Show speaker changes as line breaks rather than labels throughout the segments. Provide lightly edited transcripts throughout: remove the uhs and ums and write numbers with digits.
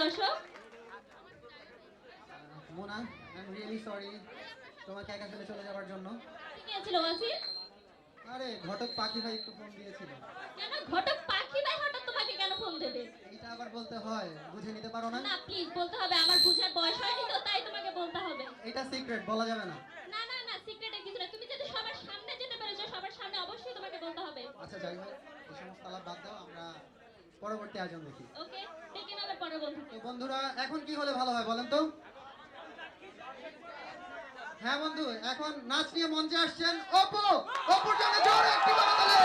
দর্শক।
Mona, I am really sorry তোমাকে একা ফেলে চলে যাওয়ার জন্য।
কি হয়েছিল ওয়াসির?
আরে ঘটক পাখি ভাই একটু ফোন দিয়েছিল।
কেন ঘটক পাখি ভাই হঠাৎ তোমাকে কেন ফোন দেবে?
এটা আবার বলতে হয়, বুঝে নিতে পারো না?
না প্লিজ বলতে হবে, আমার বুঝার বয়স হয়নি তো তাই তোমাকে বলতে হবে।
এটা সিক্রেট, বলা যাবে না।
না না না, সিক্রেটের কিছু না, তুমি যদি সবার সামনে যেতে পেরেছো, সবার সামনে অবশ্যই তোমাকে বলতে হবে।
আচ্ছা যাই হোক, এই সমস্ত আলাপ বাদ দাও, আমরা পরবর্তী আয়োজন দেখি।
ওকে, দেখে নেবে পরে বন্ধু।
তো বন্ধুরা, এখন কি হলে ভালো হয় বলেন তো? হ্যাঁ বন্ধু, এখন নাচ নিয়ে মঞ্চে আসছেন অপু। অপুর জন্য জোরে একটি করতালি।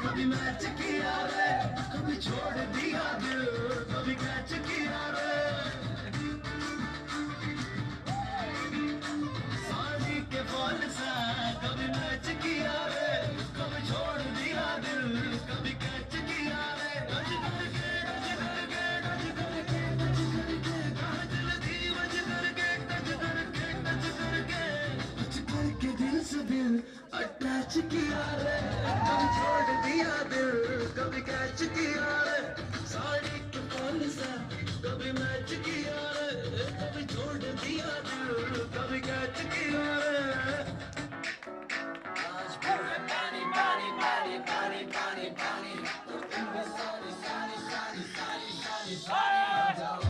कभी मैच किया रे, कभी छोड़ दिया दिल, कभी कैच किया रे। साड़ी के बॉल सा कभी मैच किया रे, कभी छोड़ दिया दिल, कभी कैच किया रे। डज करके डज करके डज करके डज करके कहाँ दिल थी बज करके डज करके डज करके डज करके दिल से दिल अटैच किया रे। कभी छोड़ दिया दिल, कभी कैच किया रे। साड़ी के बॉल सा कभी मैच किया रे, कभी छोड़ दिया दिल, कभी कैच किया रे। आज पूरा पानी पानी पानी पानी पानी पानी, और तुम भी सारी सारी सारी सारी सारी सारी आ जाओ।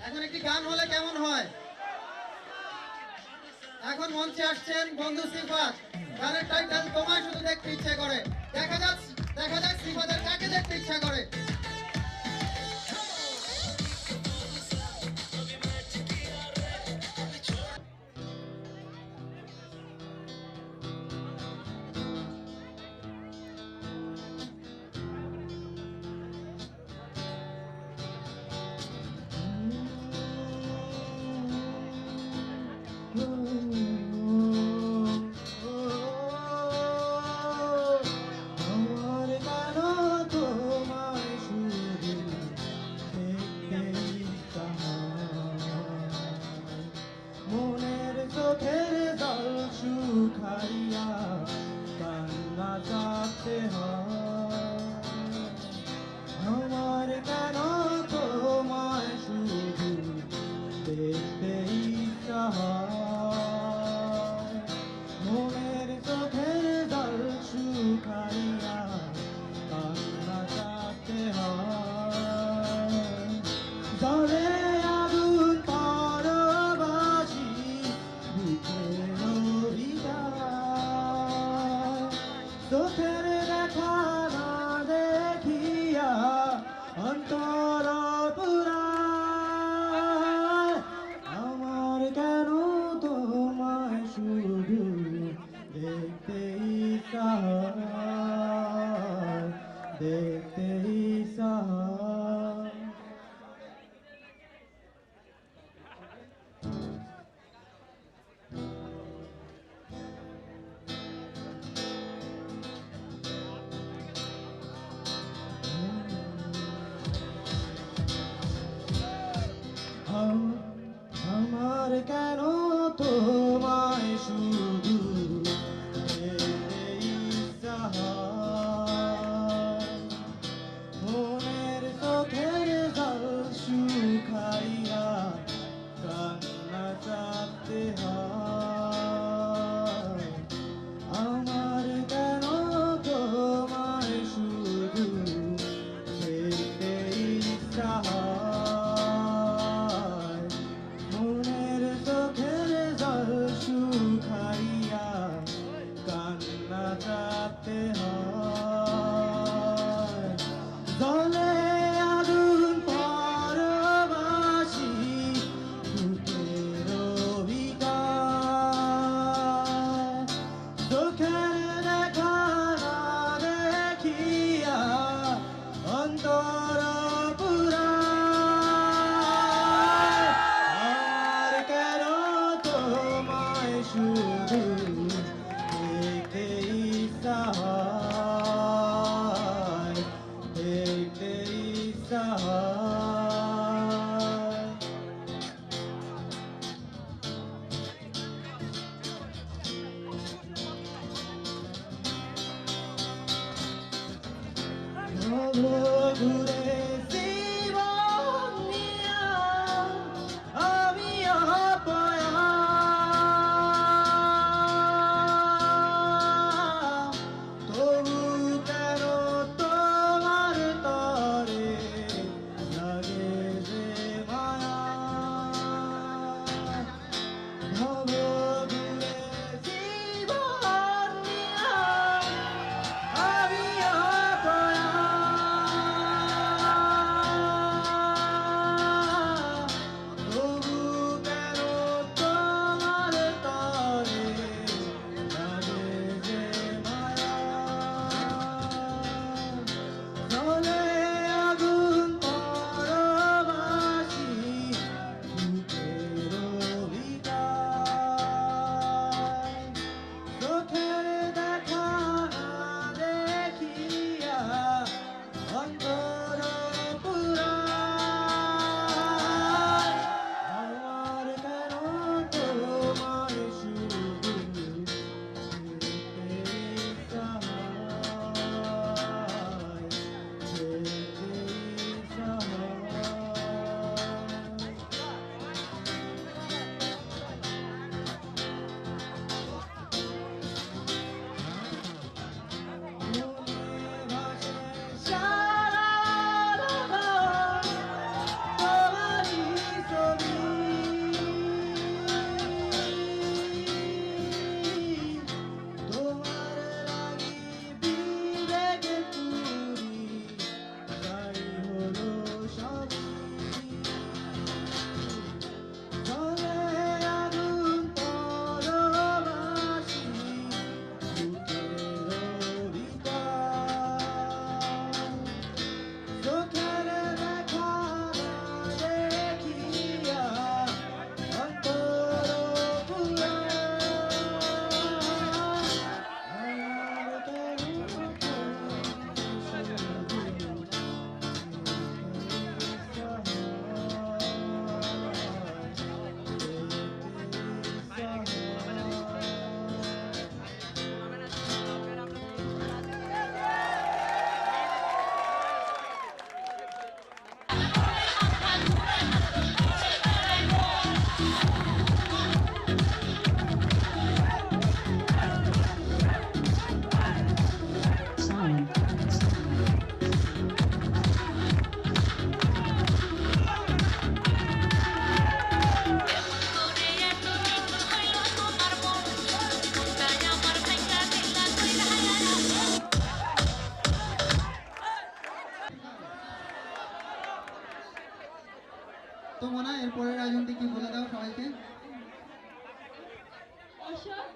এখন একটি গান হলে কেমন হয়? এখন মঞ্চে আসছেন বন্ধু সিফাত। গানের টাইটেল তোমায় শুধু দেখতে ইচ্ছে করে। দেখা যাক সিফাতের কাকে দেখতে ইচ্ছা করে।
অন্তর পুরায় আমার কেন তোমায় শুধু দেখতে ইচ্ছা হয়, দেখতে ইচ্ছা হয়। আমার কেন তোমায় শুধু দেখতে ইচ্ছা হয়, মনের চোখের জল শুকাইয়া কান্না চাপতে হয়। আমার কেন তোমায় শুধু দেখতে ইচ্ছা হয়, মনের চোখের জল শুকাইয়া কান্না চাপতে হয়। জলে আগুন পরবাসী বুকের অভিজ্ঞান, চোখের দেখা না দেখিয়া অন্তর পুরায় আমার কেন তোমায় শুধু দেখতে ইচ্ছা হয়, দেখতে ইচ্ছা হয়। ঘুরে জীবন নিয়া আমি অপয়া, তবু কেন তোমার তরে লাগে যে মায়া। ঘুরে জীবন নিয়া আমি অপয়া,
তো মনে হয় এরপরের আয়োজনটি কি বলে দাও সবাইকে।
দর্শক,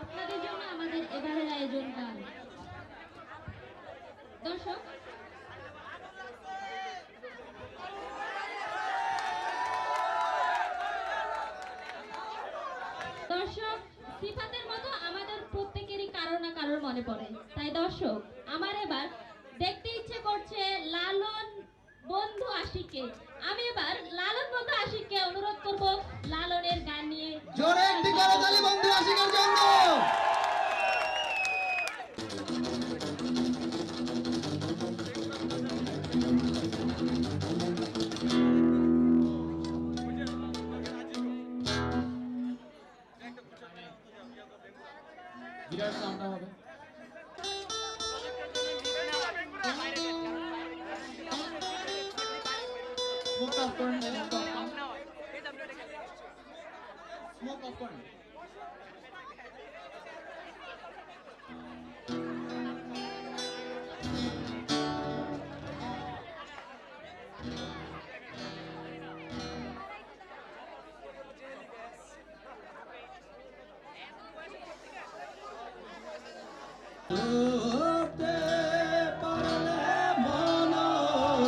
আপনাদের জন্য আমাদের এবারের আয়োজন গান। দর্শক, দর্শক সিফাতের মতো আমাদের প্রত্যেকেরই কারো না কারোর মনে পড়ে। তাই দর্শক, আমার এবার দেখতে ইচ্ছে করছে লালন বন্ধু আশিককে। আমি এবার লালন বন্ধু আশিককে অনুরোধ করব লালনের গান নিয়ে
জোরে একটি করতালি বন্ধু আশিকের জন্য।
বিরাট সাউন্ডটা হবে। স্মোক অফ করেন, স্মোক অফ করেন। ধরতে পারলে মনবেরি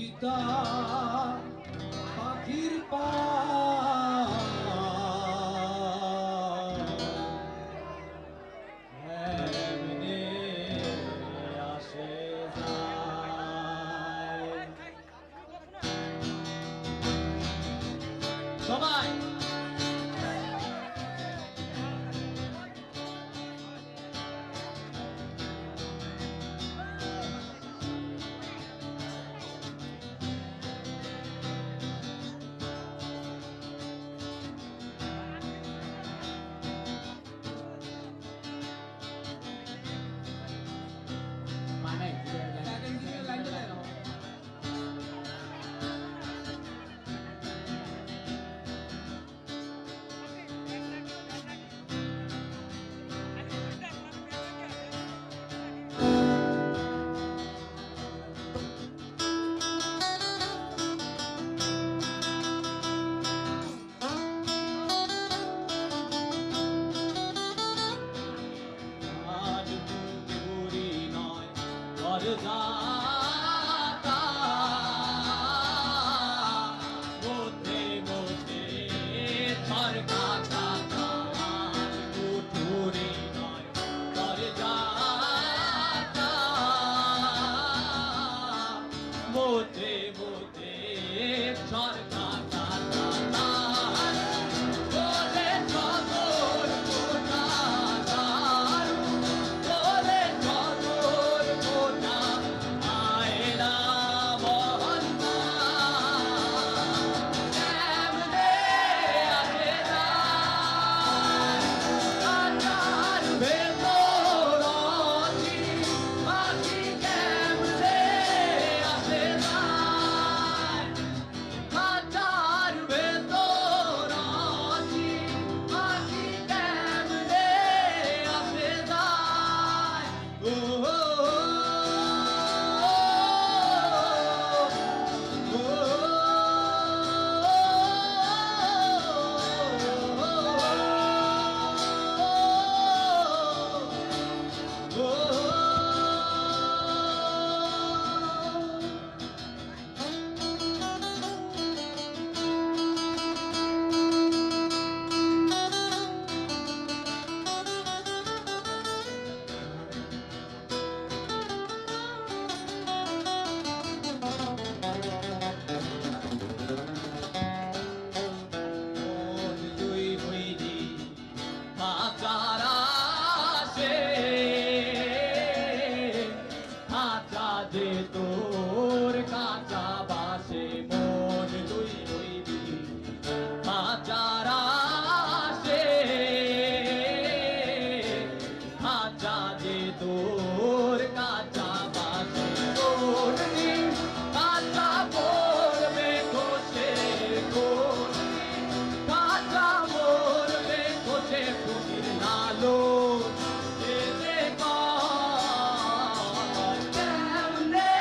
ইতা পাখির পা এমনে আসে যায়। সবাই আজ পুরি নয় বরযাতা মধ্যে মধ্যে ঝরকা কাকা পুরি নয় বরযাতা মধ্যে মধ্যে ঝরকা কাকা বলে চদর কোটা বলে চদর কোটা আয়না বহন্না কেমনে আসে না কাটার ভেতর অতি পাখি কেমনে আসে না কাটার ভেতর অতি পাখি কেমনে আসে যায়। ও তুই হইলি মাচারাসে খাঁচা যে তোর কাঁচা বাসে মন তুই হইলি মাচারাসে খাঁচা যে তোর কাঁচা বাসে তোর কাঁচা পড়বে কোষে কোন কাঁচা মরবে কোষে ফুটির লালো যেতে কেমনে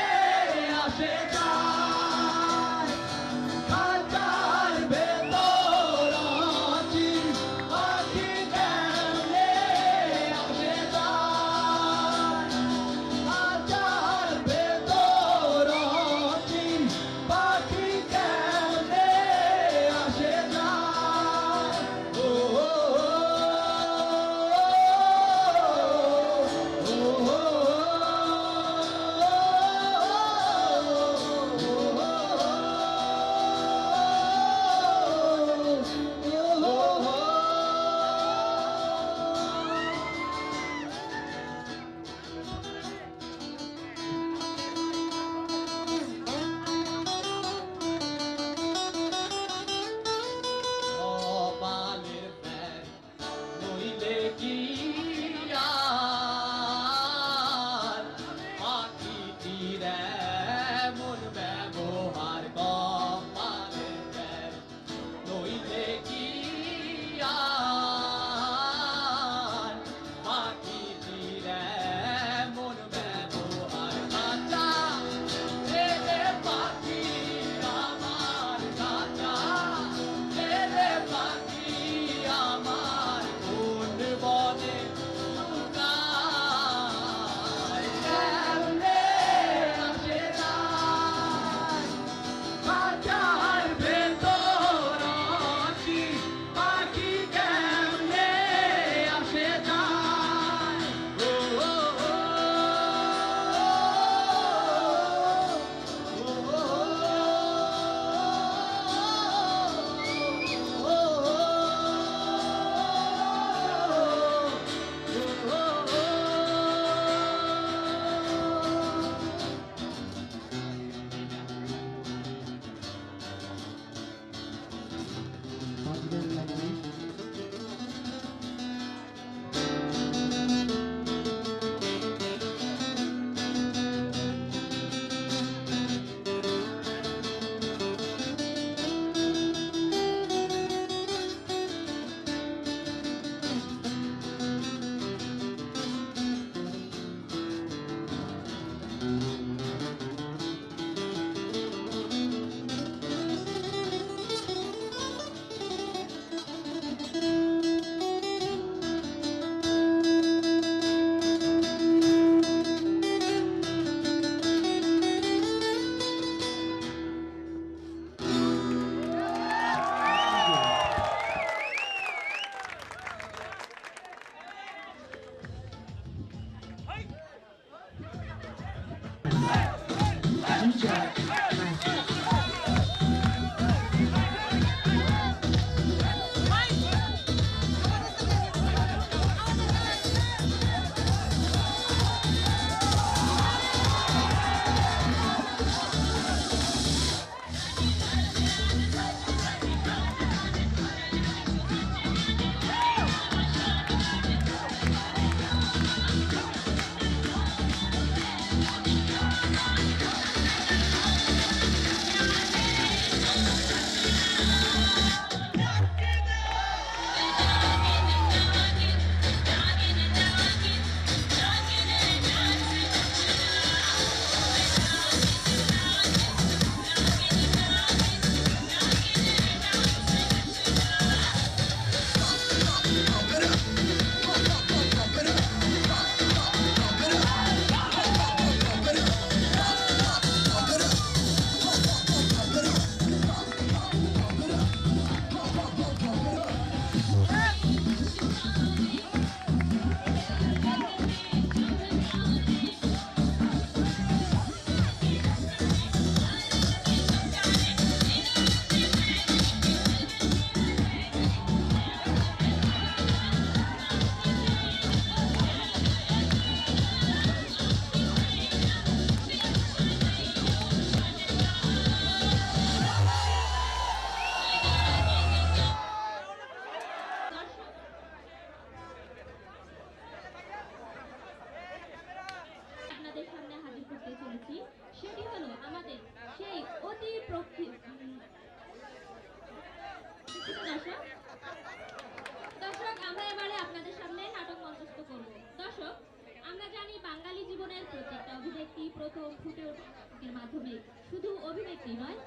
আমরা জানি বাঙালি জীবনের প্রত্যেকটা অভিব্যক্তি প্রথম ফুটে ওঠার মাধ্যমে, শুধু অভিব্যক্তি নয়,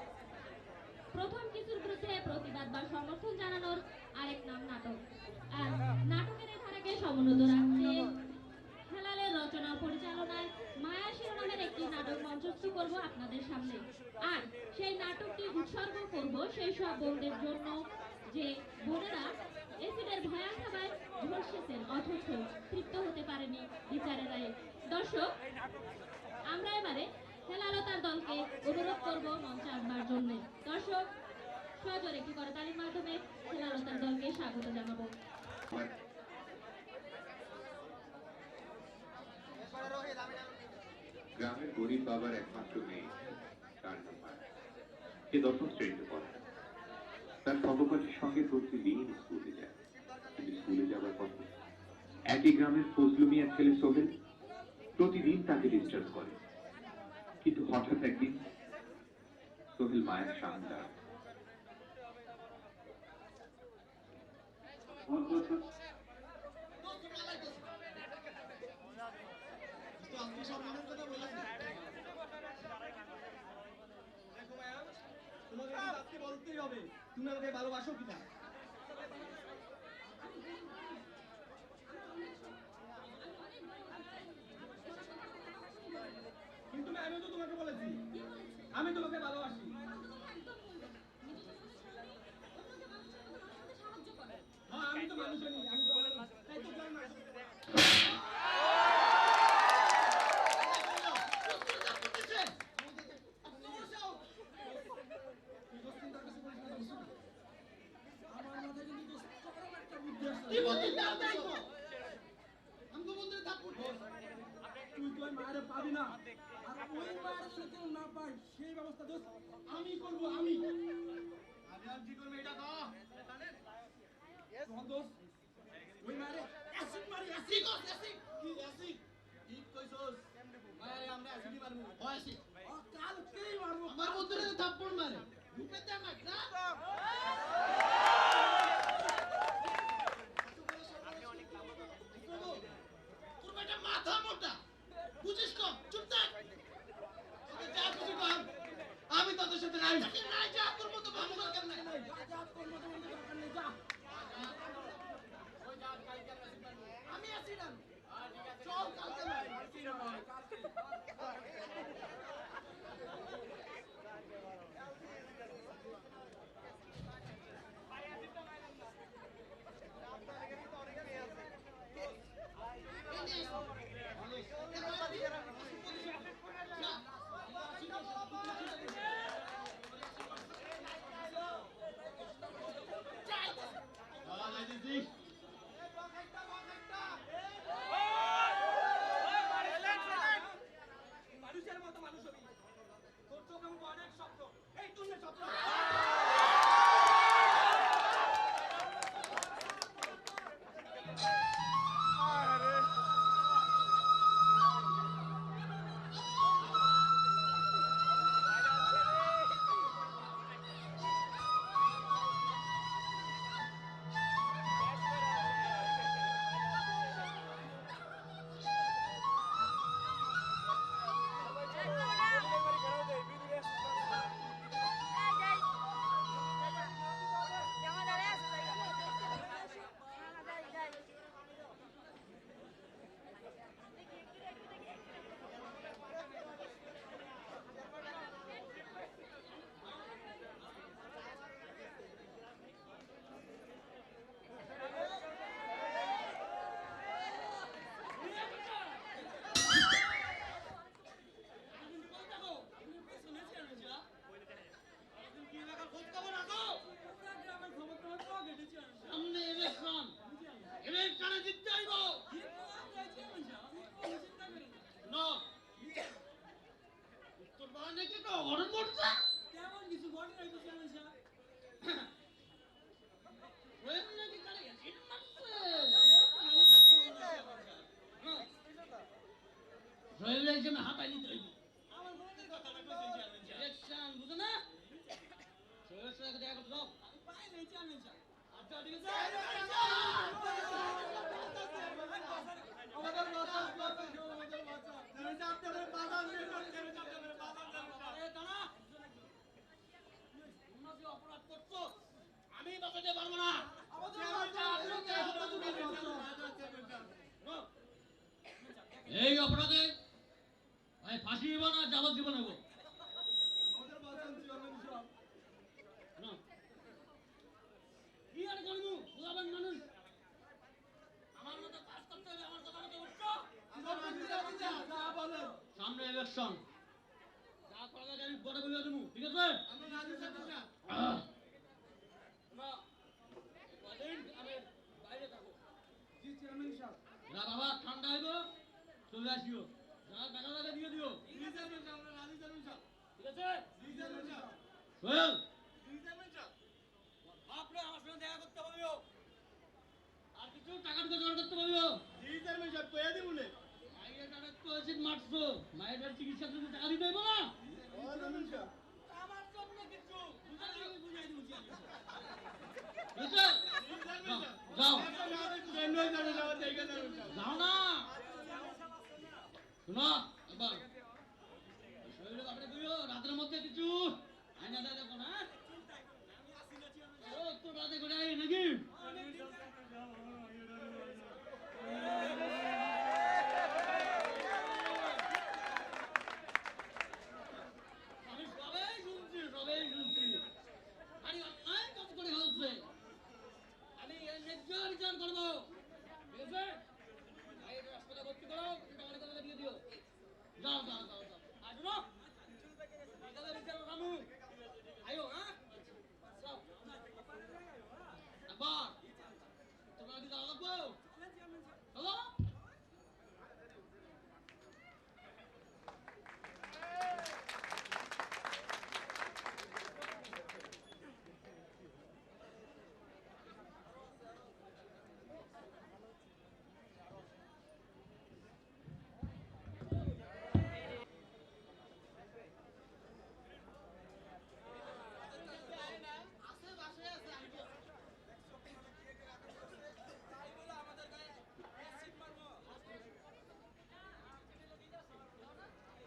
প্রথম কিছুর বিরুদ্ধে প্রতিবাদ বা সমর্থন জানানোর আরেক নাম নাটক। আর নাটকের এই ধারাকে সমুন্নত রাখতে হেলালের রচনা ও পরিচালনায় মায়া শিরোনামের একটি নাটক মঞ্চস্থ করব আপনাদের সামনে। আর সেই নাটকটি উৎসর্গ করব সেই সব বোনদের জন্য যে বোনেরা এসিডের ভয়াবহায় ঝলসেছেন অথচ তৃপ্ত হতে পারেনি বিচারের রায়ে। দর্শক, আমরা এবারে হেলাল ও তার দলকে অনুরোধ করব মঞ্চে আসবার জন্য। দর্শক, সজোরে একটি করতালির মাধ্যমে হেলাল ও তার দলকে স্বাগত জানাবো।
গ্রামের গরিব বাবার একমাত্র মেয়ে, তার নাম মায়া। সে দশম শ্রেণীতে পড়ে। তার সহপাঠীর সঙ্গে প্রতিদিন স্কুলে যায়, কিন্তু স্কুলে যাবার পথে একই গ্রামের ফজলু মিয়ার ছেলে সোহেল প্রতিদিন তাকে ডিস্টার্ব করে। কিন্তু হঠাৎ একদিন সোহেল মায়ের সামনে দাঁড়ায়।
দেখো মায়া, তোমাকে কিন্তু আজকে বলতেই হবে তুমি আমাকে ভালোবাসো কিনা। কিন্তু আমিও তো তোমাকে বলেছি আমি তোমাকে ভালোবাসি। হ্যাঁ, আমি তো মানুষ নই, আমি তো মানুষ। তাই তো জান না।
কি বলছিস না তাই তো আমি তো বন্ধুরে থাকবো
তুই তো মায়ের পাবি না, আর ওই মায়ের যদি কেউ না পায় সেই ব্যবস্থা দোস্ত আমি করব। আমি আর কি করবো এটা তো দোস্ত ওই মায়ের অ্যাসিড মারি। অ্যাসিড অ্যাসিড কি অ্যাসিড ঠিক কইছস। মায়ের আমরা অ্যাসিড মারবো। হয়ছি ও কালকেই মারবো।
আমার বন্ধুরে থাপ্পড় মারে রূপে দে আমাকে না তোর বেটা মাথা মোটা বুঝিস কম চুপ থাক তোকে যা খুশি কর আমি তোদের সাথে নাই নাই যা তোর মতো বন্ধু দরকার নাই
যা তোর মতো বন্ধু দরকার নেই, যা।
আমি আছি না চল কালকে মারি
মানুষের মতো মানুষ হবি। তোর চোখ আমি অনেক শক্ত, এই তুই না শক্ত।
সামনে ইলেকশন ইলেকশনে জিততে আইব না উত্তর পাড়া নাকি একটা অঘটন ঘটছে
কেমন কিছু ঘটে নাই তো চেয়ারম্যান সাহেব।
ওয়েল নাকি কারে অ্যাসিড মারছে রয়েল একজন হাতাই নিতে হইব
আমার মনের কথাটা কইছেন চেয়ারম্যান সাহেব।
ইলেকশন বুঝো না রয়েল সাথে দেখা করতে যাও
আমি পাই নাই চেয়ারম্যান সাহেব।
আচ্ছা ঠিক আছে আমাদের
এই অপরাধে ভাই ফাঁসি হইব না যাবজ্জীবন হইব?
আমাদের বাঁচান চেয়ারম্যান সাহেব।
না। কি আর করবো বুঝাবেন মানুষ? আমার মতো কাজ করতে হবে, আমার কথা মতো উঠছো।
যা বলেন।
সামনে ইলেকশন, যা করা লাগে আমি পরে বুঝে দেবো, ঠিক আছে?
আমরা রাজি চেয়ারম্যান সাহেব।
তোমরা কদিন গ্রামের বাইরে থাকো।
জি চেয়ারম্যান সাহেব।
না বাবা, ঠান্ডা হইব, চলে আসিও। যারা টাকা লাগে দিয়ে দিও,
জি চেয়ারম্যান সাহেব, আমরা রাজি চেয়ারম্যান সাহেব।
ঠিক আছে?
জি চেয়ারম্যান সাহেব।
সোহেল,
জি চেয়ারম্যান সাহেব।
বাপরে আমার সঙ্গে দেখা করতে পারিও, আর কিছু টাকা টুকু জোগাড় করতে পারিও।
জি চেয়ারম্যান সাহেব, কইয়া দিবুনে।
মায়ের টাকা তো অ্যাসিড মারছো, মায়ের চিকিৎসা করতে টাকা দিতে হইব না?
জি চেয়ারম্যান সাহেব।
আমার জন্য কিছু বুঝাই আমি বুঝাই দিব বুঝাই
জি
বুঝছো?
চেয়ারম্যান সাহেব।
যাও
চেয়ারম্যান সাহেব, যাও দেখে চেয়ারম্যান সাহেব।
যাও না, শোনো এবার শরীরে বাপরে কইও রাতের মধ্যে কিছু আইনা দেয় দেখো না। ও তো রাতে করে আই নাকি? আমি সবাই শুনছি আমি অন্যায় কাজ করে ফেলছে, আমি এর ন্যায্য বিচার করবো, ঠিক আছে? ভাই এটা হাসপাতালে ভর্তি করো, টাকা টাকা দিয়ে দিও। যাও যাও যাও যাও, আর শোনো বিকালে বিচার রামু আইও, হ্যাঁ? যাও আবার তোমরা কি যাওয়া লাগবো? হ্যালো,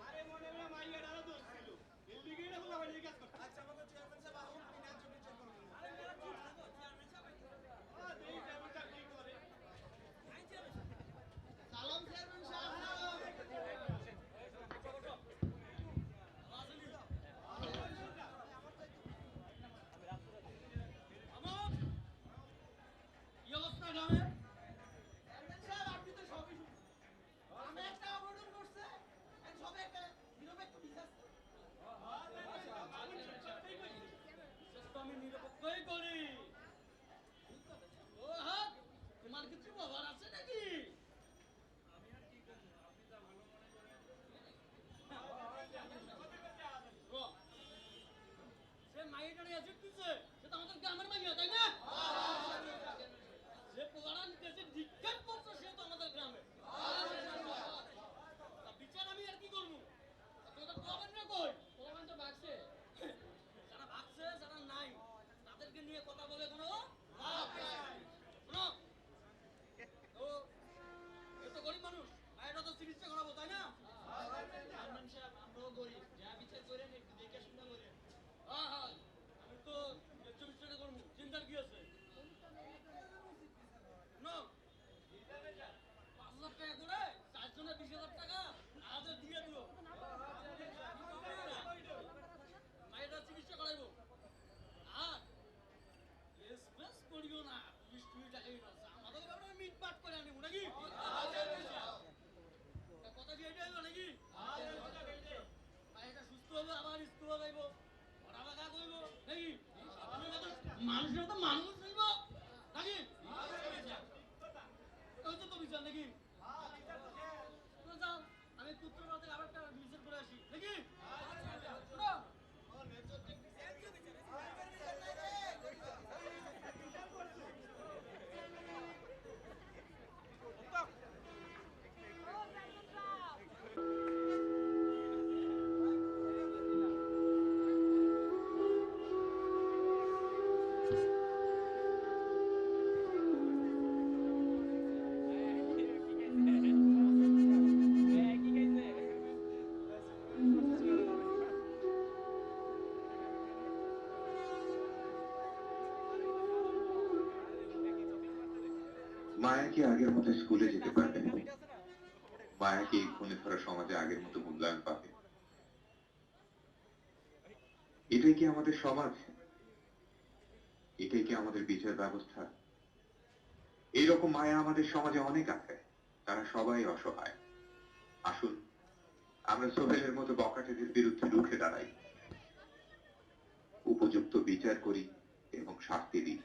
আরে মনে হয় মাইয়া ডালা দোষ ছিল। এর দিকে এটা বলা হয় এই কাজ করতে। আচ্ছা আমাদের চেয়ারম্যান সাহেব আহুন আপনি ন্যায্য বিচার করবেন। আরে মেরা চুপ থাকো চেয়ারম্যান সাহেব। এই চেয়ারম্যান সাহেব কি করে? সালাম চেয়ারম্যান সাহেব।
আমার কি অবস্থা গ্রামে?
চেয়ারম্যান সাহেব আপনি তো সবই শুনছেন। আমি একটা অবর্ডন করছে। আর সবে একটা নিরপেক্ষ বিচার।
চেষ্টা আমি নিরপেক্ষই করি। ও হাত, তোমার কিছু ব্যবহার আছে নাকি? ও, সে মাইয়াটারে অ্যাসিড দিছে, সে তো আমাদের গ্রামের মাইয়া, তাই না? যে পোলারা নিতেছে ধিক্কার করছে, সে তো আমাদের গ্রামে। তা বিচার আমি আর কি করবো? আপনারা পোলাবেন না কই? পোলাবেন তো ভাগছে। যারা ভাগছে, যারা নাই, তাদেরকে নিয়ে কথা বলে কোনো লাভ নাই। শোনো, ও এ তো গরিব মানুষ, মায়েরা তো চিকিৎসা করাবো, তাই না? চেয়ারম্যান সাহেব, আমরাও গরিব, যা বিচার করেন একটু দেখে শুনে করেন। হ্যাঁ হ্যাঁ, আমি তো ন্যায্য বিচারটা করবো, চিন্তার কি আছে? শোনো, 5,000 টাকা করে 4 জনে 20,000 টাকা আজও দিয়ে দিও। মায়েরা চিকিৎসা করাইবো। আর এক্সপ্রেস করিও না, 20 টাকাই আছে। আমাদের ব্যাপারে মিটমাট করে আনিব নাকি? তা কথা কি এটাই হলো নাকি? মায়েরা সুস্থ হবে, আবার স্কুলে যাইব, পড়ালেখা করব নাকি? মানুষের তো মানুষ হইব নাকি? ওই তো বিচার নাকি? তো যাও, আমি পুত্র রাতে আবার একটা বিচার করে আসি নাকি? শোনো,
মায়া কি আগের মতো স্কুলে যেতে পারবে? মায়াকে এই খুনে ধরা সমাজে আগের মতো মূল্যায়ন পাবে? এটাই কি আমাদের সমাজ? এটাই কি আমাদের বিচার ব্যবস্থা? এইরকম মায়া আমাদের সমাজে অনেক আছে, তারা সবাই অসহায়। আসুন আমরা সোহেলের মতো বখাটেদের বিরুদ্ধে রুখে দাঁড়াই, উপযুক্ত বিচার করি এবং শাস্তি দিই।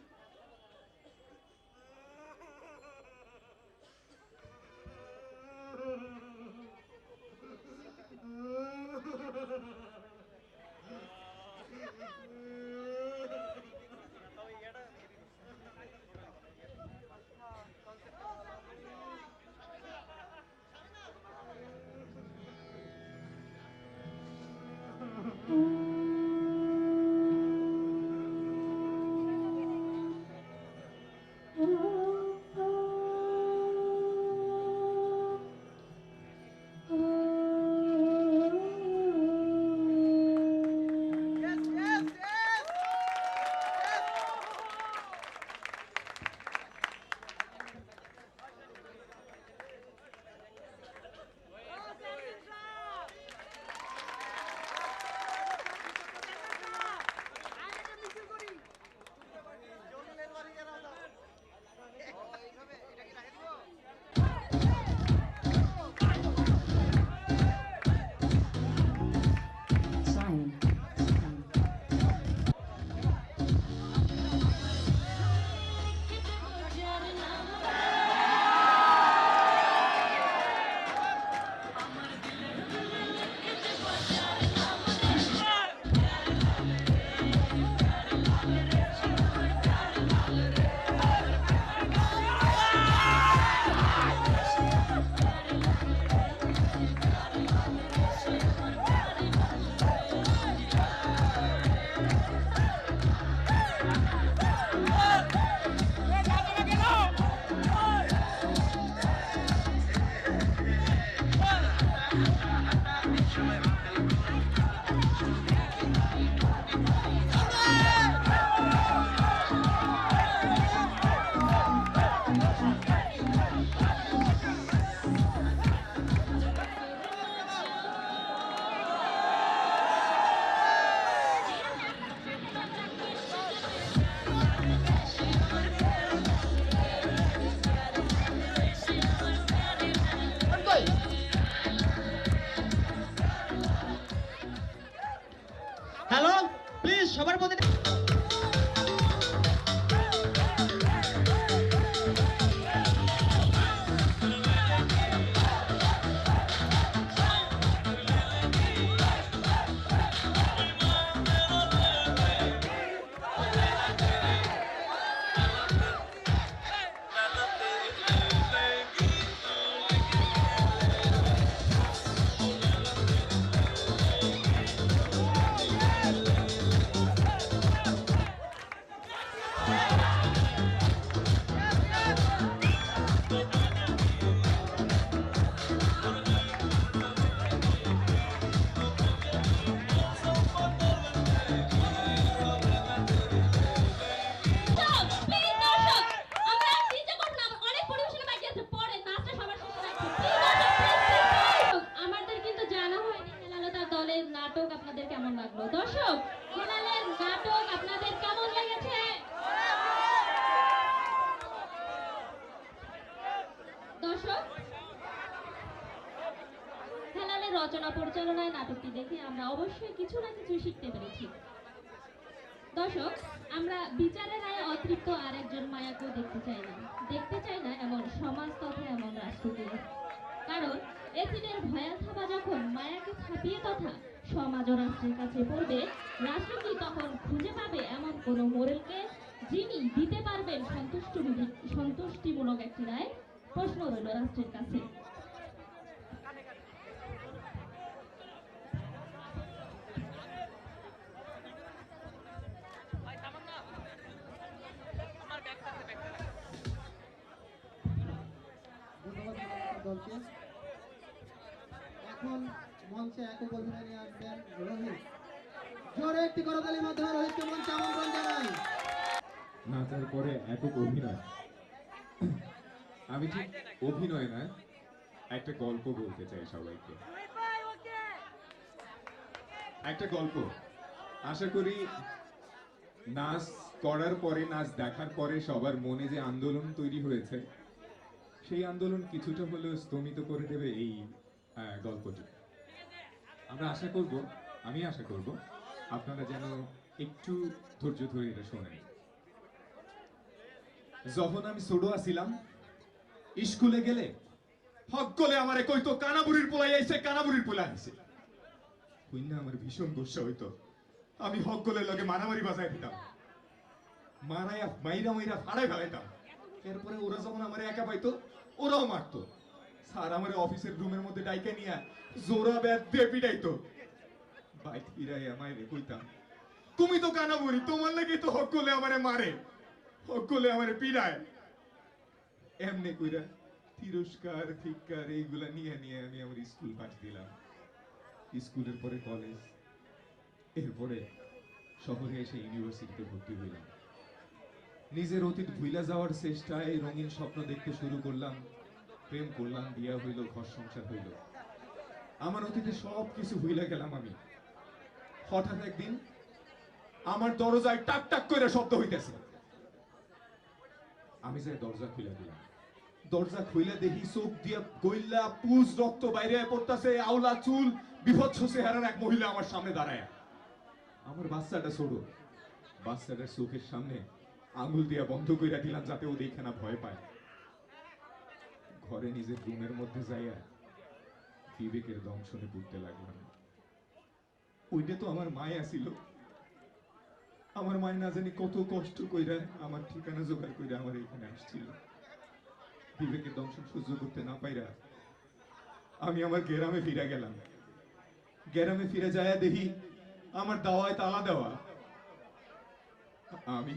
হ্যালো, প্লিজ সবার প্রতি
আমাদের কিন্তু জানা হয়নি হেলালতার দলের নাটক আপনাদের কেমন লাগলো। দর্শক, হেলালের নাটক আপনাদের কেমন লেগেছে? দর্শক, হেলালের রচনা পরিচালনায় নাটকটি দেখে আমরা অবশ্যই কিছু না কিছু শিখতে পেরেছি। দর্শক, আমরা বিচারের রায়ে অতৃপ্ত আর একজন মায়াকেও দেখতে চাই না এমন সমাজ তথা এমন রাষ্ট্রকে। কারণ এসিডের ভয়া থাবা যখন মায়াকে ছাপিয়ে তথা সমাজ ও রাষ্ট্রের কাছে পড়বে, রাষ্ট্র কি তখন খুঁজে পাবে এমন কোন মোড়েলকে যিনি দিতে পারবেন সন্তুষ্টিমূলক একটি রায়? প্রশ্ন রইল রাষ্ট্রের কাছে।
দলকে এখন মঞ্চে একক অভিনয় নিয়ে আসবেন রোহিত। জোরে একটি করতালির মাধ্যমে রোহিতকে মঞ্চে আমন্ত্রণ জানাই।
নাচার পরে একক অভিনয়, আমি ঠিক অভিনয় না, একটা গল্প বলতে চাই সবাইকে। একটা গল্প, আশা করি নাচ করার পরে, নাচ দেখার পরে সবার মনে যে আন্দোলন তৈরি হয়েছে, সেই আন্দোলন কিছুটা হলেও স্তমিত করে দেবে এই গল্পটি। আমরা আশা করব, আমি আশা করব আপনারা যেন একটু ধৈর্য ধরে এটা শোনেন। যখন আমি ছোট আছিলাম, স্কুলে গেলে সকলে আমারে কইতো কানাবুড়ির পোলাই আইছে, কানাবুড়ির পোলা আইছে। কইনা আমার ভীষণ গুসা হইতো। আমি সকলের লগে মারামারি বাজায় দিতাম, মারাইয়া মাইরা মাইরা ফাড়াই ফেলাইতাম। এরপরে ওরা যখন আমার একা পাইতো, ওরাও মারতো। স্যার আমার অফিসের রুমের মধ্যে ডাইকে নিয়ে জোরা ব্যাট দিয়ে পিটাইতো। বাইক ফিরাই আমায় রে কইতাম, তুমি তো কানাবুড়ি, তোমার লাগে তো সকলে আমারে মারে, সকলে আমারে পিড়ায়। এমনি কইরা তিরস্কার ধিক্কার এইগুলা নিয়ে নিয়ে আমি আমার স্কুল পাশ দিলাম। স্কুলের পরে কলেজ, এরপরে শহরে এসে ইউনিভার্সিটিতে ভর্তি হইলাম। নিজের অতীত ভুইলা যাওয়ার চেষ্টায় রঙিন স্বপ্ন দেখতে শুরু করলাম, প্রেম করলাম, বিয়া হইল, ঘর সংসার হইল। আমার অতীতে সব কিছু ভুইলা গেলাম আমি। হঠাৎ একদিন আমার দরজায় টাক টাক করে শব্দ হইতেছে। আমি যাই দরজা খুলে দিলাম। দরজা খুলে দেখি চোখ দিয়া গইলা পুজ রক্ত বাইরে পড়তাছে, আউলা চুল, বিভৎস চেহারার এক মহিলা আমার সামনে দাঁড়ায়। আমার বাচ্চাটা ছোট, বাচ্চাটার চোখের সামনে আঙুল দিয়া বন্ধ কইরা দিলাম যাতে ও দেখে না ভয় পায়। ঘরে নিজের রুমের মধ্যে যাইয়া বিবেকের দংশনে পড়তে লাগলাম। ওইটা তো আমার মায়া ছিল। আমার মায় না জানি কত কষ্ট কইরা আমার ঠিকানা জোগাড় কইরা আমার এখানে আসছিল। বিবেকের দংশন সহ্য করতে না পাইরা আমি আমার গ্রামে ফিরে গেলাম। গ্রামে ফিরে যায়া দেখি আমার দাওয়ায় তালা দেওয়া। আমি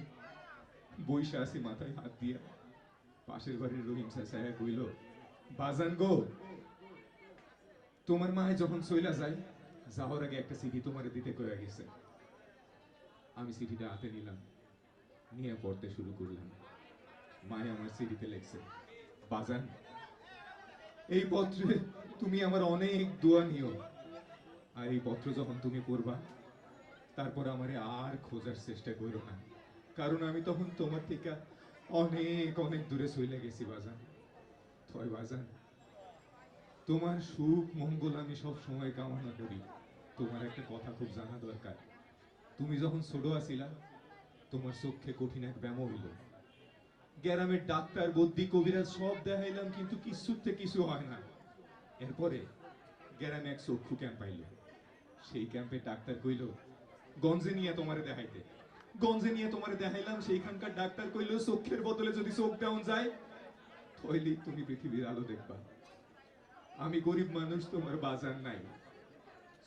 বইসা আছি মাথায় হাত দিয়া। পাশের বাড়ির রহিম চাচা কইল, বাজান গো, তোমার মায় যখন চইলা যায়, যাওয়ার আগে একটা চিঠি তোমারে দিতে কইয়া গেছে। আমি চিঠিটা হাতে নিলাম, নিয়ে পড়তে শুরু করলাম। মায় আমার চিঠিতে লেখছে, বাজান, এই পত্রে তুমি আমার অনেক দোয়া নিও। আর এই পত্র যখন তুমি পড়বা, তারপর আমারে আর খোঁজার চেষ্টা করো না, কারণ আমি তখন তোমার থেকে অনেক অনেক দূরে চলে গেছি বাজান। তয় বাজান, তোমার সুখ মঙ্গল আমি সব সময় কামনা করি। তোমার একটা কথা খুব জানা দরকার। তুমি যখন ছোট আছিলা, তোমার চোখে কঠিন এক ব্যামো হইল। গ্রামের ডাক্তার, বদ্যি, কবিরাজ সব দেখাইলাম, কিন্তু কিছুতে কিছু হয় না। এরপরে গ্রামে এক চক্ষু ক্যাম্প আইল। সেই ক্যাম্পে ডাক্তার কইল, গঞ্জে নিয়ে তোমারে দেখাইতে। গঞ্জে নিয়ে তোমারে দেখাইলাম। সেইখানকার ডাক্তার কইল, চোখের বদলে যদি চোখ ডাউন যায়, তাহলে তুমি পৃথিবীর আলো দেখবা। আমি গরিব মানুষ, তোমার বাজার নাই,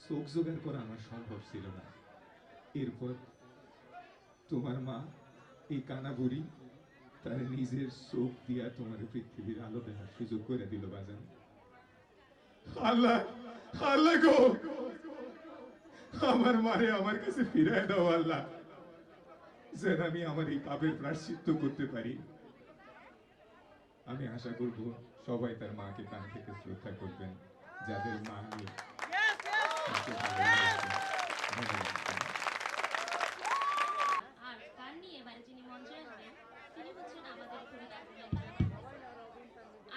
চোখ জোগাড় করা আমার সম্ভব ছিল না। এরপর তোমার মা, এই কানা বুড়ি, তার নিজের চোখ দিয়া তোমার পৃথিবীর আলো দেখার সুযোগ করে দিল বাজান। আল্লাহ, আল্লাহ গো, আমার মারে আমার কাছে ফিরায় দাও আল্লাহ, যেন আমি আমার এই পাপের প্রায়শ্চিত্ত করতে পারি। আমি আশা করব সবাই তার মাকে প্রাণ থেকে শ্রদ্ধা করবেন, যাদের মা নেই।
আর গান নিয়ে এবারে যিনি মঞ্চে আসবেন, তিনি হচ্ছেন আমাদের কবিতা।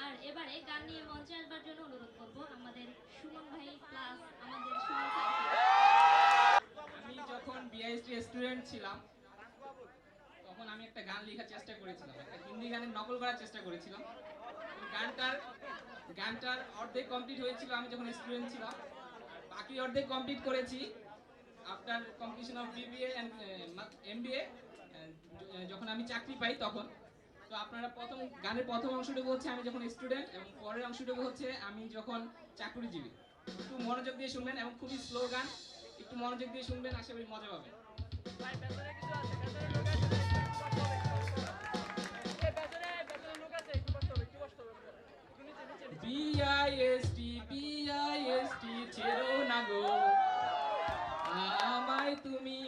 আর এবারে গান নিয়ে মঞ্চে আসবার জন্য অনুরোধ করব আমাদের সুমন ভাই প্লাস আমাদের সুমন স্যারকে।
আমি যখন বিআইএসটি স্টুডেন্ট ছিলাম, তখন আমি একটা গান লেখার চেষ্টা করেছিলাম, একটা হিন্দি গানের নকল করার চেষ্টা করেছিলাম। গানটার অর্ধেক কমপ্লিট হয়েছিল আমি যখন স্টুডেন্ট ছিলাম, বাকি অর্ধেক কমপ্লিট করেছি after completion of BBA and MBA, যখন আমি চাকরি পাই তখন। তো আপনারা গানের প্রথম অংশটুকু হচ্ছে আমি যখন স্টুডেন্ট, এবং পরের অংশটুকু হচ্ছে আমি যখন চাকরিজীবী। একটু মনোযোগ দিয়ে শুনবেন, এবং খুবই স্লো গান, একটু মনোযোগ দিয়ে শুনবেন, আশা করি মজা পাবেন। বিআইএসটি ছেড়ো না গো আমায় তুমি,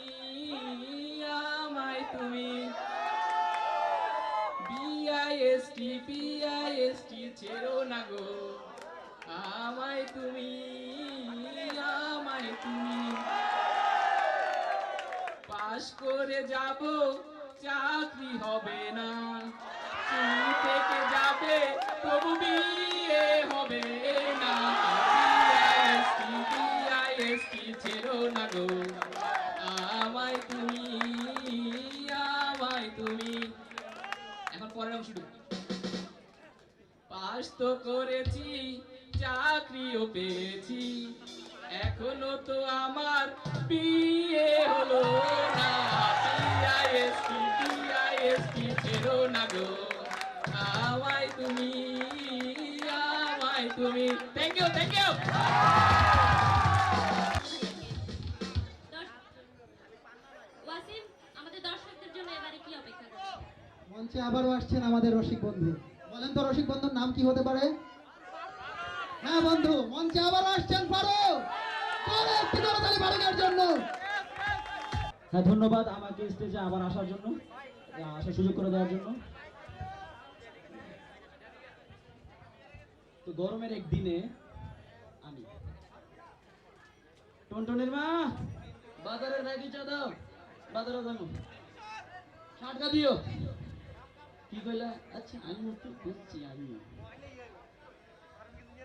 আমায় তুমি। বিআইএসটি ছেড়ো না গো তুমি আমায় তুমি পাশ করে যাব চাকরি হবে না শুরু থেকে যাবে তবু বিয়ে হবে না বিআইএসটি ছেড়ো না গো আমায় তুমি এখন পরের অংশটুকু পাস তো করেছি চাকরিও পেয়েছি এখনো তো আমার বিয়ে হলো না বিআইএসটি ছেড়ো না গো আমায় তুমি থ্যাংক ইউ
ওয়াসিম আমাদের দর্শকদের জন্য এবারে কি অপেক্ষা করছে?
মঞ্চে আবারও আসছেন আমাদের রসিক বন্ধু। বলেন তো রসিক বন্ধুর নাম কি হতে পারে? হ্যাঁ বন্ধু, মঞ্চে আবারও আসছেন ফারুক। একটি করতালি ফারুকের জন্য।
হ্যাঁ, ধন্যবাদ আমাকে স্টেজে আবার আসার জন্য, আসার সুযোগ করে দেওয়ার জন্য। তো গরমের একদিনে আমি টনটনের মা বাজারের ব্যাগি চা দাও, বাজারে যাবো, ষাটকা দিও। কি কইলা? আচ্ছা আমি তো বুঝছি আমি।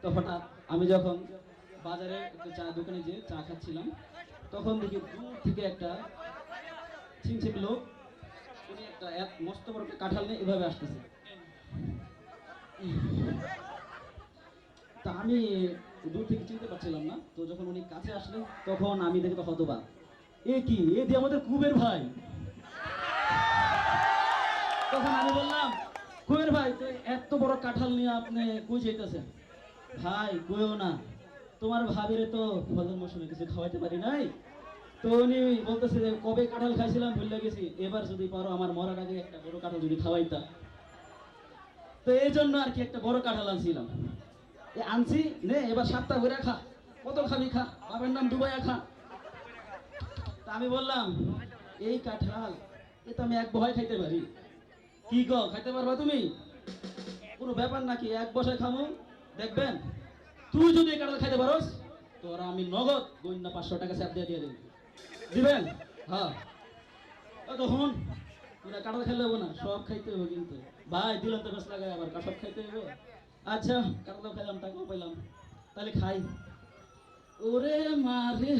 তো হঠাৎ আমি যখন বাজারে একটু চা দোকানে যে চা খাচ্ছিলাম, তখন দেখি দূর থেকে একটা ছিমছিম লোক, উনি একটা এক মস্ত বড় একটা কাঁঠাল নিয়ে এভাবে আসতেছে। তা আমি দূর থেকে চিনতে পারছিলাম না। তো যখন উনি কাছে আসলেন তখন আমি দেখি তো হতবাক, এ কি, এ দিয়ে আমাদের কুবের ভাই। তখন আমি বললাম, কুবের ভাই তো এত বড় কাঁঠাল নিয়ে আপনি কই যেতেছেন? ভাই কইও না, তোমার ভাবিরে তো ফলের মৌসুমে কিছু খাওয়াইতে পারি নাই। তো উনি বলতেছে যে কবে কাঁঠাল খাইছিলাম ভুলে গেছি, এবার যদি পারো আমার মরার আগে একটা বড় কাঁঠাল যদি খাওয়াইতা। তো এই জন্য আর কি একটা বড় কাঁঠাল আনছিলাম। আনছি নে, এবার 7টা ঘুরে খা, কত খাবি খা, বাবার নাম ডুবাইয়া খা। তা আমি বললাম, এই কাঁঠাল এ তো আমি এক বহায় খাইতে পারি। কি গো, খাইতে পারবা তুমি? কোনো ব্যাপার নাকি, এক বসায় খামো, দেখবেন তুই যদি এই কাঁঠাল খাইতে পারোস তোরা আমি নগদ গইনা 500 টাকা স্যাপ দিয়ে দিয়ে দিবেন। হ্যাঁ, তখন পুরা কাঁঠাল খেলে হবো না, সব খাইতে হবে কিন্তু ভাই, দিলাম তো বেশ লাগায় আবার সব খাইতে হবে। আচ্ছা কাঁঠাল খাইলাম, টাকাও পাইলাম, তাহলে খাই। ওরে মারে,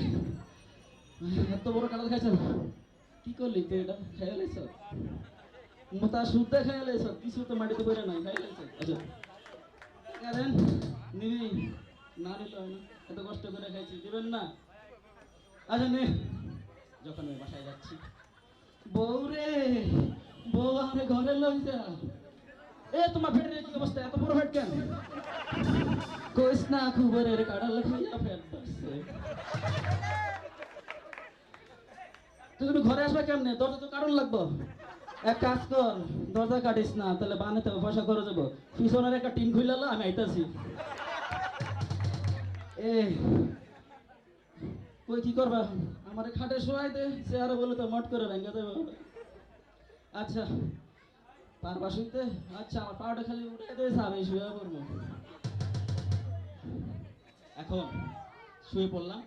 এত বড় কাঁঠাল খাইছ, কি করলি তুই? এটা খাইয়া লাইছ, মোটা শুদ্ধ খাইয়া লাইছ, কিছু তো মাটিতে পড়ে নাই, খাই লাইছ। আচ্ছা কারণ নিবি না, নিতে হয় না, এত কষ্ট করে খাইছি, দিবেন না? আচ্ছা নে। যখন আমি বাসায় যাচ্ছি, বউ রে বউ, আমাকে ঘরে লই যা। এ তোমার পেটের কি অবস্থা, এত বড় পেট কেন? কইস না, খুবরের কাঁঠাল খাইয়া পেট বাড়ছে। তুমি ঘরে আসবে কেমনে? দরজা তো কারণ লাগবো। এক কাজ কর, দরজা কাটিস না, তাহলে বানাতে পয়সা করে যাবো। পিছনের একটা টিন খুইলালো, আমি আইতাছি। এ কই কি করবা? আমার খাটে শোয়াই দে, সে আরো বলে তো মট করে ভেঙে দেবো। আচ্ছা পারবা শুইতে? আচ্ছা আমার পাউডার খালি উঠে দিয়েছ, আমি শুয়ে পড়বো। এখন শুয়ে পড়লাম।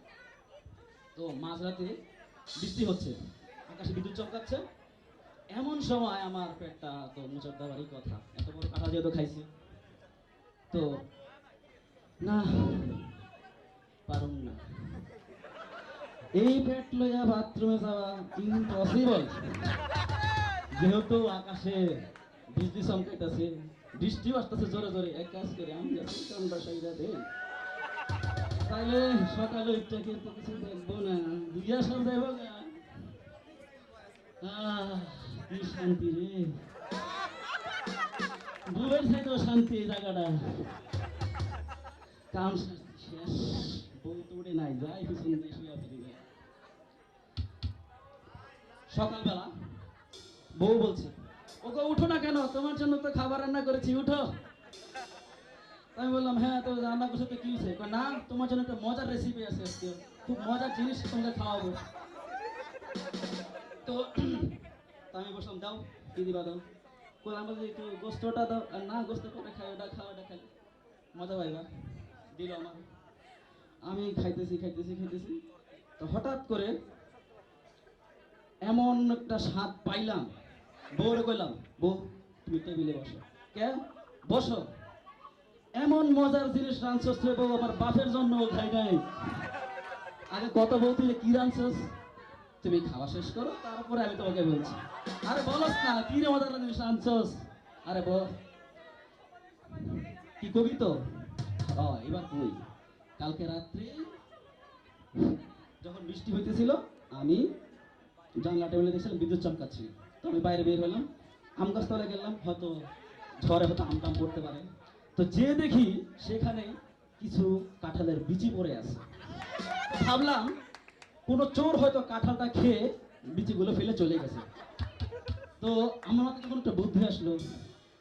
তো মাঝরাতে বৃষ্টি হচ্ছে, আকাশে বিদ্যুৎ চমকাচ্ছে। এমন সময় আমার পেটটা তো মুচার দেওয়ারই কথা, এত বড় কাঁঠাল যেহেতু খাইছি, তো না পারুম না, এই পেট লইয়া বাথরুমে যাওয়া ইম্পসিবল। যেহেতু আকাশে বৃষ্টি চমকাইতেছে, বৃষ্টিও আসতেছে জোরে জোরে। এক কাজ করে আমি কামটা সাইরা দেই, তাইলে সকালে উঠতে কিন্তু কিছু দেখবো না, দুইয়া সব যাইব না। কি শান্তি রে, ডুবের চাইতেও শান্তি এই জায়গাটা। কাম শেষ, বউ তো উঠে নাই, যাই পিছন দিয়ে শুয়ে পড়ি। সকালবেলা বউ বলছে, ওকে উঠো না কেন, তোমার জন্য তো খাবার রান্না করেছি, উঠো। আমি বললাম, হ্যাঁ তো রান্না করছে তো কি হয়েছে? না, তোমার জন্য একটা মজার রেসিপি আছে আজকে, খুব মজার জিনিস তোমাকে খাওয়াবো। তো আমি বসলাম, দাও কি দিবা দাও। আমরা যে একটু গোস্তটা দাও। আর না, গোস্ত করে খাই, ওটা খাও, ওটা খাই, মজা পাইবা। দিল আমার,
আমি খাইতেছি খাইতেছি খাইতেছি, তো হঠাৎ করে এমন একটা স্বাদ পাইলাম, বউরে কইলাম, বউ তুমি টেবিলে বসো। কে? বসো। এমন মজার জিনিস রাঁধছস রে বউ, আমার বাপের জন্য খাই নাই। আগে কত বউ তুই কি রাঁধছস, তুমি খাওয়া শেষ করো তারপরে আমি তোমাকে বলছি। আরে বলস না কি রে মজার জিনিস রাঁধছস। আরে বল কি কবি তো, এবার কই। কালকে রাত্রে যখন বৃষ্টি হইতেছিল, আমি জানলা টেবিলে দেখছিলাম বিদ্যুৎ চমকাচ্ছিল, তো আমি বাইরে বের হলাম, আম গাছতলায় গেলাম, হয়তো ঝড়ে হয়তো আম টাম পড়তে পারে। তো যে দেখি সেখানে কিছু কাঁঠালের বিচি পড়ে আছে। তো ভাবলাম কোনো চোর হয়তো কাঁঠালটা খেয়ে বিচিগুলো ফেলে চলে গেছে। তো আমার মাথায় তখন একটা বুদ্ধি আসলো,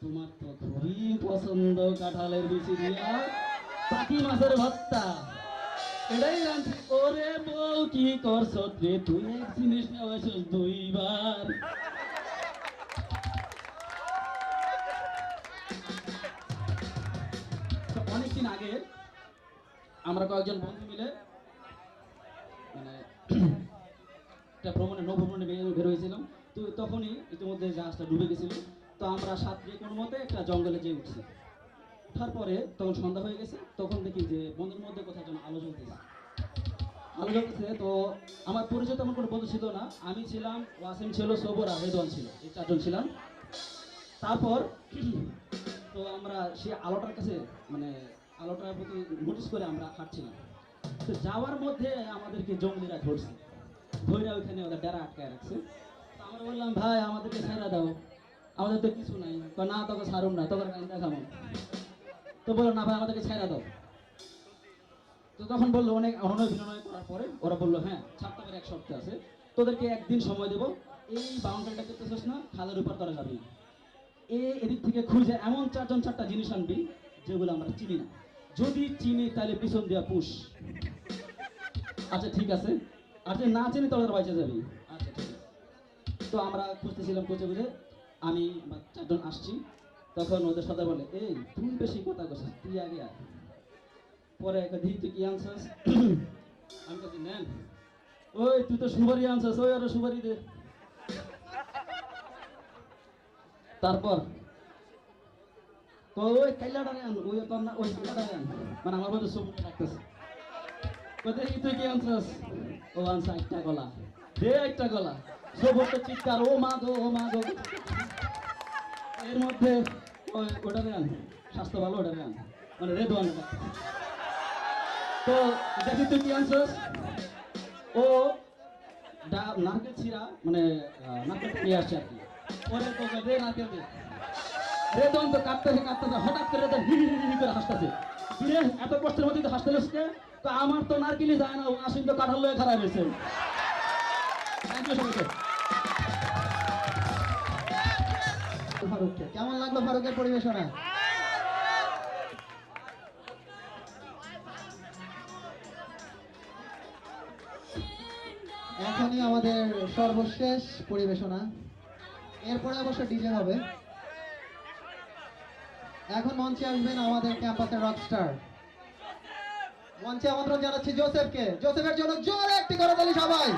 তোমার তো খুবই পছন্দ কাঁঠালের বিচি দিয়া পাটি মাছের ভর্তা, এটাই রাঁধছি। ওরে বউ কি করছ রে, তুই এক জিনিস খাওয়াইছিস দুইবার। তো অনেকদিন আগে আমরা কয়েকজন বন্ধু মিলে মানে একটা ভ্রমণে নৌভ্রমণে বের হয়েছিলাম। তো তখনই ইতিমধ্যে জাহাজটা ডুবে গেছিল। তো আমরা সাঁতরে কোনো মতে একটা জঙ্গলে যেয়ে উঠছি। ওঠার পরে তখন সন্ধ্যা হয়ে গেছে, তখন দেখি যে বনের মধ্যে কোথাও যেন আলো জ্বলতেছে। আলো জ্বলতেছে, তো আমার পরিচয় তেমন কোনো বন্ধু ছিল না। আমি ছিলাম, ওয়াসিম ছিল, সবর আর রেদওয়ান ছিল, এই চারজন ছিলাম। তারপর তো আমরা সেই আলোটার কাছে মানে আলোটার প্রতি নোটিস করে আমরা হাঁটছিলাম। তো যাওয়ার মধ্যে আমাদেরকে জঙ্গলিরা ধরছে, ধরে ওইখানে ওদের ডেরা আটকায় রাখছে। তো আমরা বললাম, ভাই আমাদেরকে ছেড়ে দাও, আমাদের তো কিছু নাই। না তোকে ছাড়ুম না, তোকে দেখাবো। তো বললো, না ভাই আমাদেরকে ছেড়ে দাও। তো তখন বললো, অনেক অনয় বিনয় করার পরে ওরা বললো, হ্যাঁ ছাড়তে পারে, এক সপ্তাহ আছে, তোদেরকে একদিন সময় দেবো। এই বাউন্ডারিটা করতেছিস না, খালের উপর তোরা যাবি, এদিক থেকে খুঁজে এমন চারটা জিনিস আনবি যেগুলো আমরা চিনি না, যদি চিনি তাহলে পিছন দিয়া পুষ। আচ্ছা ঠিক আছে, আর যদি না চিনি তাহলে বাইচে যাবি। আচ্ছা ঠিক আছে। তো আমরা খুঁজতেছিলাম, খুঁজে খুঁজে আমি চারজন আসছি। তখন ওদের সাথে বলে, এই তুই বেশি কথা করছিস, তুই আগে আয়। পরে দিদি তুই কি আনছিস? আমি কাছে নেন, ওই তুই তো সুপারি আনছিস, ওই আরো সুপারি দে। তারপর ওই কাইলাটারে আন, ওই তোর না ওই কাইলাটারে আন, মানে আমার মধ্যে সবুজটা রাখতেছে। কোথায় তুই কি আনছিস? ও আনছে একটা গলা, দে একটা গলা। সবুজটা চিৎকার, ও মা গো, ও মা গো। এর মধ্যে ওটারে আন, স্বাস্থ্য ভালো ওটারে আন, মানে রেদওয়ান। তো দেখি তুই কি আনছিস? ও নারকেল ছিঁড়া, মানে নারকেল নিয়ে আসছে আর কি। ওরে তোকে দে নারকেল দে। রেদওয়ান তো কাটতেছে কাটতেছে, হঠাৎ করে রেদওয়ান হি হি হি করে হাসতেছে। কিরে এত কষ্টের মধ্যে হাসতে লেসকে? তো আমার তো নারকেলই যায় না, আসিন তো কাঁঠাল লয়ে খারাপ হয়েছে। থ্যাংক ইউ সবাইকে।
ফারুককে কেমন লাগলো ফারুকের পরিবেশনা? এখনই আমাদের সর্বশেষ পরিবেশনা, এরপরে অবশ্য ডিজে হবে। এখন মঞ্চে আসবেন আমাদের ক্যাম্পাসের রকস্টার। মঞ্চে আমন্ত্রণ জানাচ্ছি জোসেফকে। জোসেফের জন্য জোরে একটি করতালি সবাই।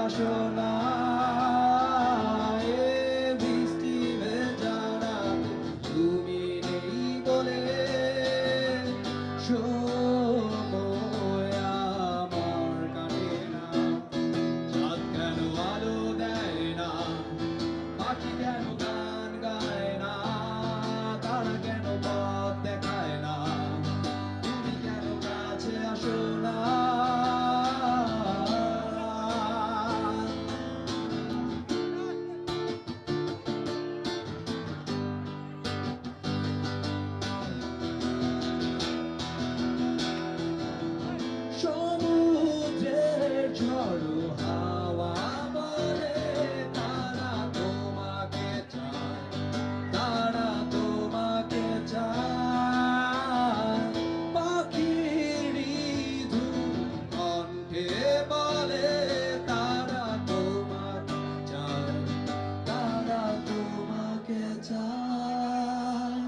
আসো না এ বৃষ্টি ভেজা রাতে তুমি নেই বলে সময় আমার কাটে না চাঁদ কেন আলো দেয় না পাখি কেন গান গায় না তারা কেন পথ দেখায় না তুমি কেন কাছে আসো না সমুদ্রের ঝড়ো হাওয়া বলে তারা তোমাকে চায় তারা তোমাকে চায় পাখির কণ্ঠে বলে তারা তোমাকে চায় তারা তোমাকে চায়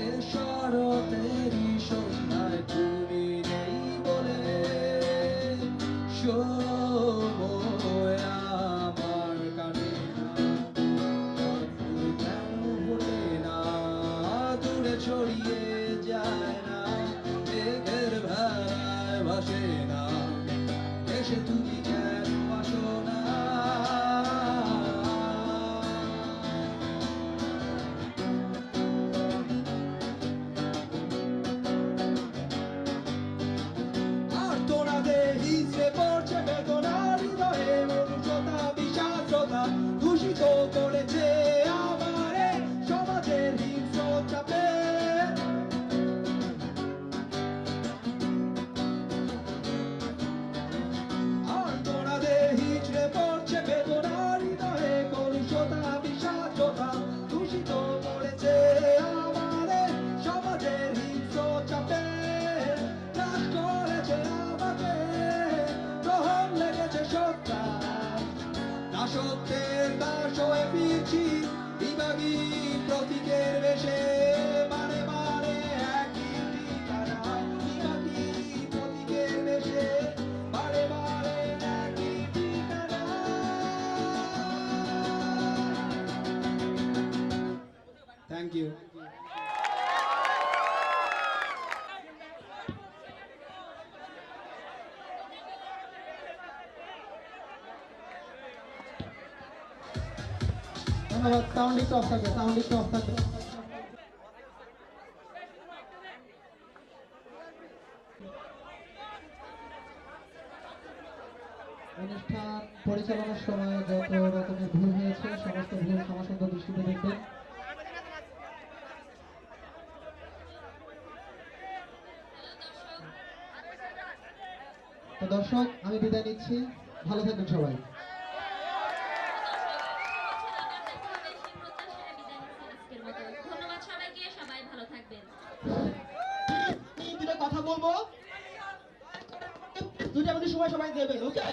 এ শরতেরই সন্ধ্যায় তুমি নেই বলে সময় আমার কাটে না ফুল কেন ফোটে না দূরে ছড়িয়ে যায় না মেঘের ভেলায় ভাসে না এসে তুমি কেন আসো না আর তোরাতে হিসে পড়ছে বেদনার হৃদয়ে মনুষ্যতা বিষাদ্রতা দূষিত করেছে আমারে সমাজের হিংস্র চাপে আর তোরাতে হিচড়ে পড়ছে বেদনার হৃদয়ে মনুষ্যতা বিষাদ্রতা দূষিত করেছে আমারে সমাজের হিংস্র চাপে নাশ করেছে আমাকে গ্রহণ লেগেছে সত্তা দাসত্বের দাস হয়ে ফিরছি বিভাগী প্রতীকের বেশে মানে মানে একই ঠিকানায় বিভাগী প্রতীকের বেশে মানে মানে একই ঠিকানায় থ্যাংক ইউ
ধন্যবাদ। সাউন্ড একটু অফ থাকবে, সাউন্ড একটু অফ থাকবে। অনুষ্ঠান পরিচালনার সময় যত রকমের ভুল হয়েছে সমস্ত ভুল ক্ষমাসুন্দর দৃষ্টিতে দেখবেন। তো দর্শক আমি বিদায় নিচ্ছি, ভালো থাকবেন সবাই।
ধন্যবাদ সবাইকে, সবাই ভালো থাকবেন।
দুটো কথা বলবো, দুটো আমাদের সময় সবাই দেবেন, ওকে?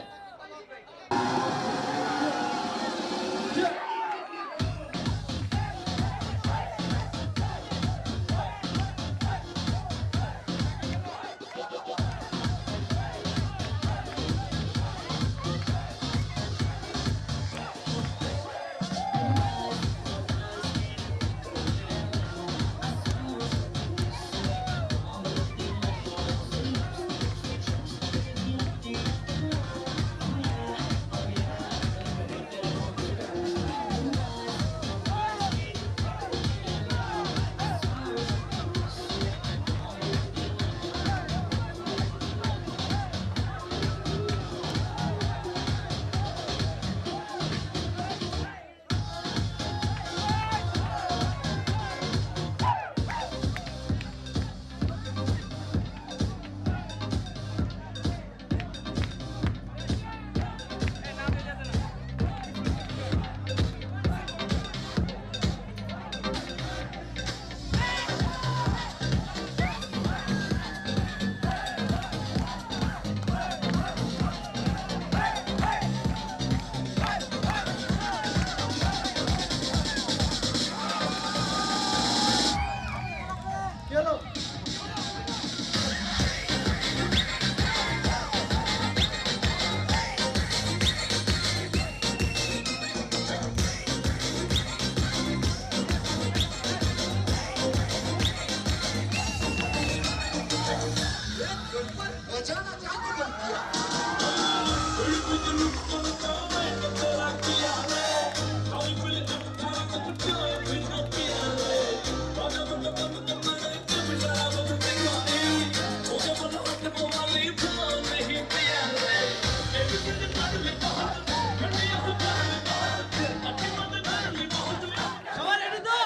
সবার রেডি তো?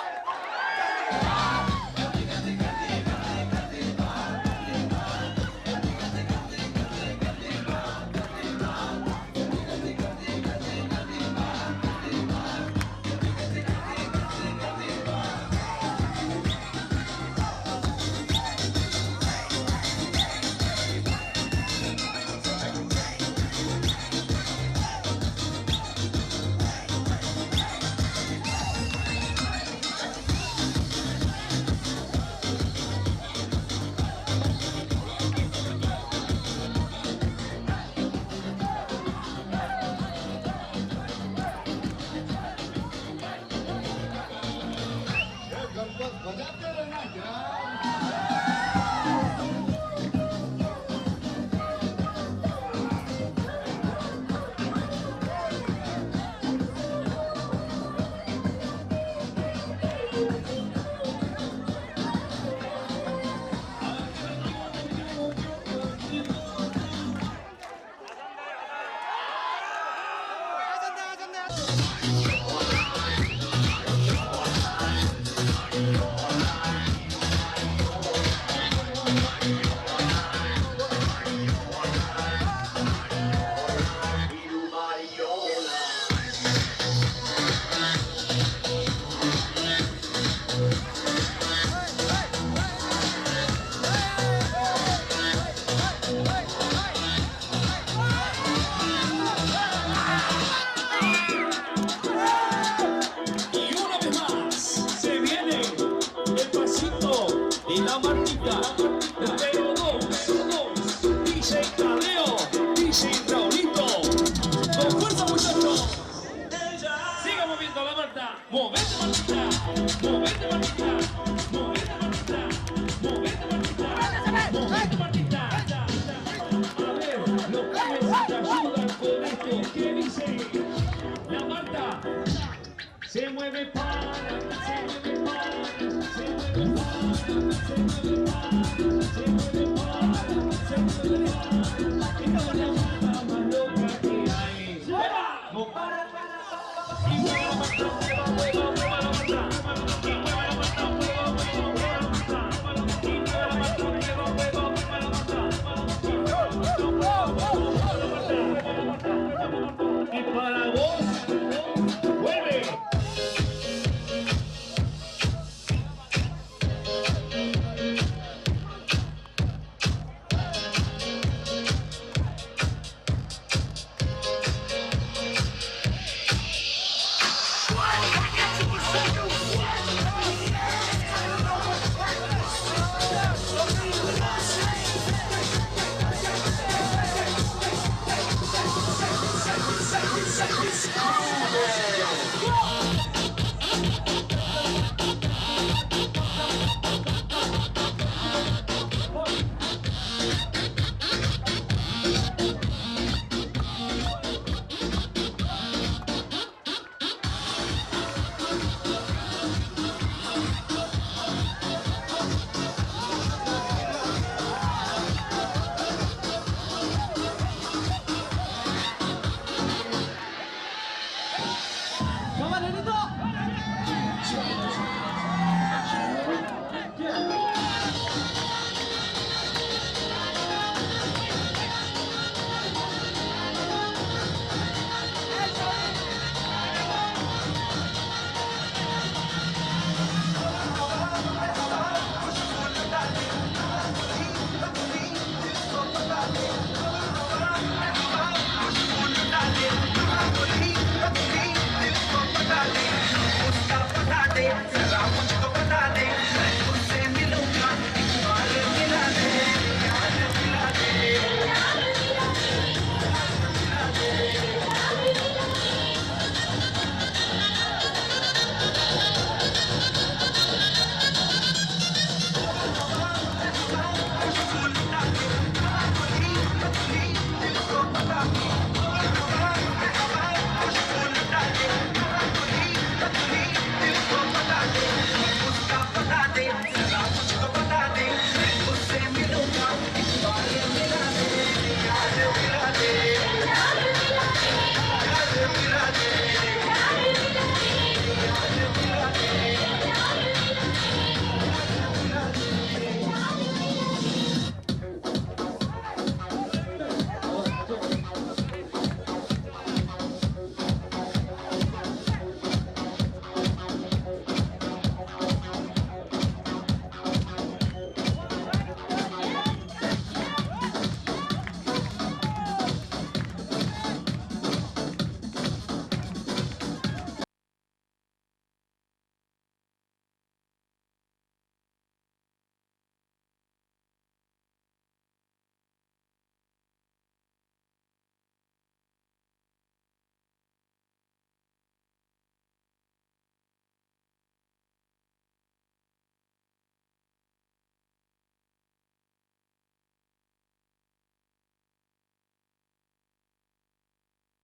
Y una vez más se viene el pasito y la marquita. Pero dos, DJ Tadeo, DJ Raulito. Con fuerza, muchachos. Siga moviendo la Marta. Movete, Martita. Movete, Martita. Movete, Martita. Movete, Martita. Movete, Martita. A ver, los pibes te ayudan con esto. ¿Qué dice? La Marta. Se mueve para, se mueve para, se mueve para, se mueve para, se mueve para, se mueve para. Esta es la Marta más loca que hay. ¡Vamos! Y mueve la Marta, mueve la Marta, y mueve la Marta, mueve la Marta, y mueve la Marta, y mueve la Marta, y para vos, vuelve.
Oh,